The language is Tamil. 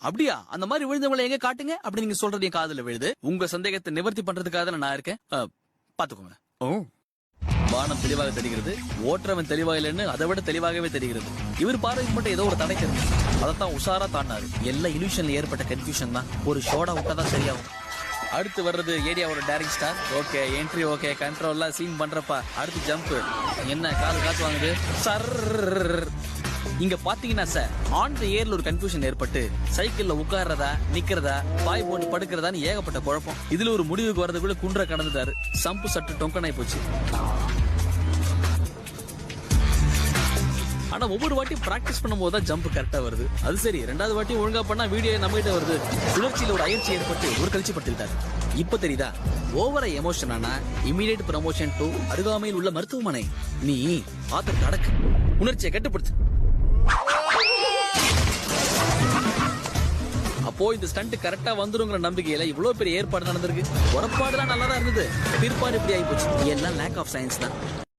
அப்படியா? அந்த மாதிரி விழுந்தவங்களை எங்க காட்டுங்க அப்படி நீங்க சொல்றது என் காதுல விழுது. உங்க சந்தேகத்தை நிவர்த்தி பண்றதுக்காக நான் இருக்கேன். பாத்துக்கோங்க. வானம் தெளிவாக தெரிகிறது, ஓட்டுறவன் தெளிவாக இல்லைன்னு அதை விட தெளிவாகவே தெரிகிறது. இவர் பார்வைக்கு மட்டும் ஏதோ ஒரு தடை தெரியும், அதைத்தான் உஷாரா தாண்டாரு. எல்லா இல்யூஷன்ல ஏற்பட்ட கன்ஃபியூஷன் தான். ஒரு ஷோடா விட்டாதான் சரியாகும். அடுத்து வர்றது ஏரியாவோட direct star. Okay, entry okay, கண்ட்ரோல்லாம் சீன் பண்றப்பா. அடுத்து ஜம்ப். என்ன காத்து வாங்குது சார். இங்க பாத்தீங்கன்னா சார், ஆன் தி ஏர்ல ஒரு கன்ஃபியூஷன் ஏற்பட்டு சைக்கிள்ல உட்கார்றதா நிக்கிறதா பாய் போட்டு படுக்கிறதான்னு ஏகப்பட்ட குழப்பம். இதுல ஒரு முடிவுக்கு வரதுக்குள்ள குன்ற கடந்துட்டாரு. சம்பு சட்டு டொங்கனாய் போச்சு. ஆனா ஒவ்வொரு வாட்டி பிராக்டிஸ் பண்ணும்போது தான் ஜம்ப் கரெக்டா வருது. அது சரி, ரெண்டாவது வாட்டி ஒழுங்கா பண்ணா வீடியோ நம்ம கிட்ட வருது. சுழற்சியில ஒரு அயற்சி ஏற்பட்டு ஒரு கழிச்சு படுத்துக்கிட்டாரு. இப்ப தெரியுதா, ஓவர எமோஷன் ஆனா இமீடியட் ப்ரமோஷன் டு அருகாமையில் உள்ள மருத்துவமனை. நீ பாத்திரத்தை அடக்கு, உணர்ச்சியை கட்டுப்படுத்து. அப்போ இந்த ஸ்டண்ட் கரெக்டா வந்துருங்கிற நம்பிக்கையில இவ்வளவு பெரிய ஏற்பாடு நடந்திருக்கு. உறப்பாடுலாம் நல்லா தான் இருந்தது, பிற்பாடு இப்படி ஆகி போச்சு. எல்லாம் லேக் ஆஃப் சயின்ஸ் தான்.